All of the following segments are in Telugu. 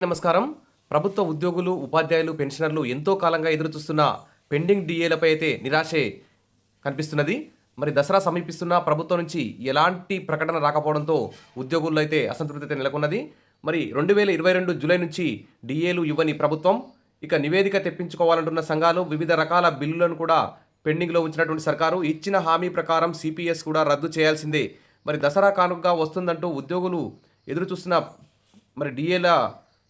నమస్కారం. ప్రభుత్వ ఉద్యోగులు, ఉపాధ్యాయులు, పెన్షనర్లు ఎంతో కాలంగా ఎదురుచూస్తున్న పెండింగ్ డీఏలపై అయితే నిరాశే కనిపిస్తున్నది. మరి దసరా సమీపిస్తున్న ప్రభుత్వం నుంచి ఎలాంటి ప్రకటన రాకపోవడంతో ఉద్యోగుల్లో అయితే అసంతృప్తి అయితే నెలకొన్నది. మరి 2022 జూలై నుంచి డీఏలు ఇవ్వని ప్రభుత్వం ఇక నివేదిక తెప్పించుకోవాలంటున్న సంఘాలు వివిధ రకాల బిల్లులను కూడా పెండింగ్లో ఉంచినటువంటి సర్కారు ఇచ్చిన హామీ ప్రకారం సిపిఎస్ కూడా రద్దు చేయాల్సిందే. మరి దసరా కానుకగా వస్తుందంటూ ఉద్యోగులు ఎదురుచూస్తున్న మరి డీఏల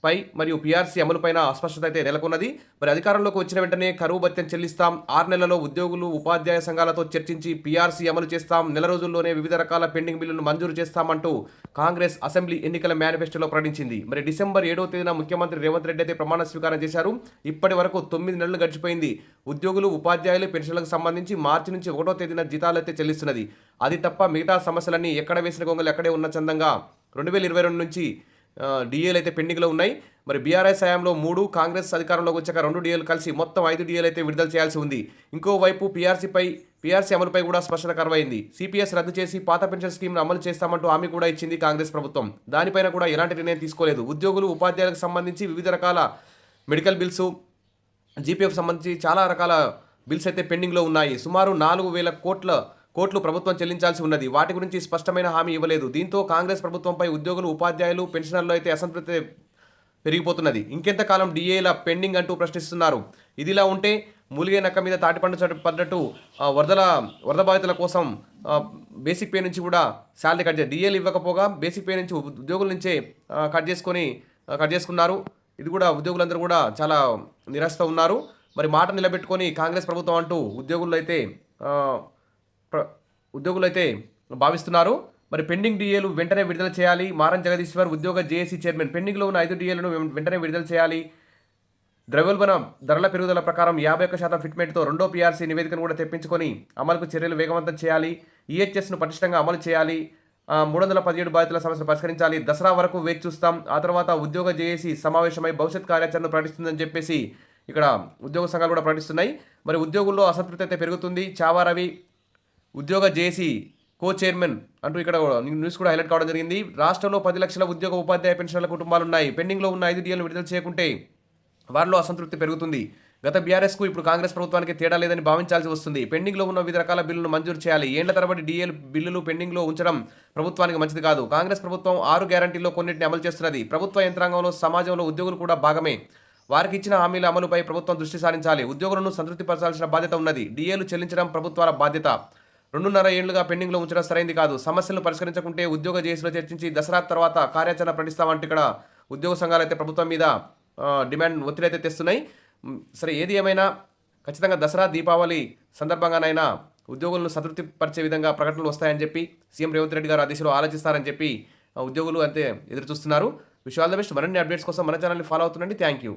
పై మరియు పీఆర్సీ అమలుపైన అస్పష్టత అయితే నెలకొన్నది. మరి అధికారంలోకి వచ్చిన వెంటనే కరువు భత్యం చెల్లిస్తాం, 6 నెలల్లో ఉద్యోగులు ఉపాధ్యాయ సంఘాలతో చర్చించి పీఆర్సీ అమలు చేస్తాం, నెల రోజుల్లోనే వివిధ రకాల పెండింగ్ బిల్లులను మంజూరు చేస్తామంటూ కాంగ్రెస్ అసెంబ్లీ ఎన్నికల మేనిఫెస్టోలో ప్రకటించింది. మరి డిసెంబర్ 7వ తేదీన ముఖ్యమంత్రి రేవంత్ రెడ్డి అయితే ప్రమాణ స్వీకారం చేశారు. ఇప్పటి వరకు 9 నెలలు గడిచిపోయింది. ఉద్యోగులు, ఉపాధ్యాయులు, పెన్షన్లకు సంబంధించి మార్చి నుంచి 1వ తేదీన జీతాలు అయితే చెల్లిస్తున్నది. అది తప్ప మిగతా సమస్యలన్నీ ఎక్కడ వేసిన గొంగలు ఎక్కడే ఉన్న చందంగా 2022 నుంచి డీఏలు అయితే పెండింగ్లో ఉన్నాయి. మరి బీఆర్ఎస్ హయాంలో 3, కాంగ్రెస్ అధికారంలోకి వచ్చాక 2 డీఏలు కలిసి మొత్తం 5 డీఏలు అయితే విడుదల చేయాల్సి ఉంది. ఇంకోవైపు పీఆర్సీ అమలుపై కూడా స్పష్టత కరువైంది. సిపిఎస్ రద్దు చేసి పాత పెన్షన్ స్కీమ్ను అమలు చేస్తామంటూ హామీ కూడా ఇచ్చింది కాంగ్రెస్ ప్రభుత్వం. దానిపైన కూడా ఎలాంటి నిర్ణయం తీసుకోలేదు. ఉద్యోగులు, ఉపాధ్యాయులకు సంబంధించి వివిధ రకాల మెడికల్ బిల్స్, జీపీఎఫ్ సంబంధించి చాలా రకాల బిల్స్ అయితే పెండింగ్లో ఉన్నాయి. సుమారు 4,000 కోట్లు ప్రభుత్వం చెల్లించాల్సి ఉన్నది. వాటి గురించి స్పష్టమైన హామీ ఇవ్వలేదు. దీంతో కాంగ్రెస్ ప్రభుత్వంపై ఉద్యోగులు, ఉపాధ్యాయులు, పెన్షనర్లు అయితే అసంతృప్తి పెరిగిపోతున్నది. ఇంకెంతకాలం డీఏల పెండింగ్ అంటూ ప్రశ్నిస్తున్నారు. ఇదిలా ఉంటే మూలిగే నక్క మీద తాటిపండు పడ్డట్టు వరద బాధితుల కోసం బేసిక్ పే నుంచి కూడా శాలరీ కట్ చేసి డీఏలు ఇవ్వకపోగా బేసిక్ పే నుంచి ఉద్యోగుల నుంచే కట్ చేసుకున్నారు. ఇది కూడా ఉద్యోగులందరూ కూడా చాలా నిరాశతో ఉన్నారు. మరి మాట నిలబెట్టుకొని కాంగ్రెస్ ప్రభుత్వం అంటూ ఉద్యోగులు అయితే భావిస్తున్నారు. మరి పెండింగ్ డీఏలు వెంటనే విడుదల చేయాలి. మారం జగదీశ్వర్, ఉద్యోగ జేఏసీ చైర్మన్. పెండింగ్లో ఉన్న 5 డీఏలను వెంటనే విడుదల చేయాలి. ద్రవ్యోల్బణ ధరల పెరుగుదల ప్రకారం 51% ఫిట్మెంట్తో 2వ పీఆర్సీ నివేదికను కూడా తెప్పించుకొని అమలుకు చర్యలు వేగవంతం చేయాలి. ఈహెచ్ఎస్ను పటిష్టంగా అమలు చేయాలి. 317 బాధితుల సమస్యను పరిష్కరించాలి. దసరా వరకు వేచి చూస్తాం. ఆ తర్వాత ఉద్యోగ జేఏసీ సమావేశమై భవిష్యత్ కార్యాచరణ ప్రకటిస్తుందని చెప్పేసి ఇక్కడ ఉద్యోగ సంఘాలు కూడా ప్రకటిస్తున్నాయి. మరి ఉద్యోగుల్లో అసంతృప్తి అయితే పెరుగుతుంది. చావా రవి, ఉద్యోగ జేఏసీ కో చైర్మన్ అంటూ ఇక్కడ న్యూస్ కూడా హైలైట్ కావడం జరిగింది. రాష్ట్రంలో 10 లక్షల ఉద్యోగ, ఉపాధ్యాయ, పెన్షన్ల కుటుంబాలు ఉన్నాయి. పెండింగ్లో ఉన్న 5 డీఏలను విడుదల చేయకుంటే వారిలో అసంతృప్తి పెరుగుతుంది. గత బీఆర్ఎస్కు ఇప్పుడు కాంగ్రెస్ ప్రభుత్వానికి తేడా లేదని భావించాల్సి వస్తుంది. పెండింగ్లో ఉన్న వివిధ రకాల బిల్లులను మంజూరు చేయాలి. ఏండ్ల తరబడి డీఏలు బిల్లులు పెండింగ్లో ఉంచడం ప్రభుత్వానికి మంచిది కాదు. కాంగ్రెస్ ప్రభుత్వం 6 గ్యారంటీల్లో కొన్నింటిని అమలు చేస్తున్నది. ప్రభుత్వ యంత్రాంగంలో, సమాజంలో ఉద్యోగులు కూడా భాగమే. వారికి ఇచ్చిన హామీల అమలుపై ప్రభుత్వం దృష్టి సారించాలి. ఉద్యోగులను సంతృప్తిపరచాల్సిన బాధ్యత ఉన్నది. డీఏలు చెల్లించడం ప్రభుత్వాల బాధ్యత. 2.5 ఏళ్లుగా పెండింగ్లో ఉంచడం సరైంది కాదు. సమస్యలను పరిష్కరించకుంటే ఉద్యోగ జేఏసీలో చర్చించి దసరా తర్వాత కార్యాచరణ ప్రకటిస్తామంటే ఇక్కడ ఉద్యోగ సంఘాలు అయితే ప్రభుత్వం మీద ఒత్తిడి అయితే తెస్తున్నాయి. సరే, ఏది ఏమైనా ఖచ్చితంగా దసరా, దీపావళి సందర్భంగానైనా ఉద్యోగులను సంతృప్తి పరిచే విధంగా ప్రకటనలు వస్తాయని చెప్పి సీఎం రేవంత్ రెడ్డి గారు ఆ దిశలో ఆలోచిస్తారని చెప్పి ఉద్యోగులు అయితే ఎదురు చూస్తున్నారు. Wish all the best. మరిన్ని అప్డేట్స్ కోసం మన ఛానల్ని ఫాలో అవుతుండండి. Thank you.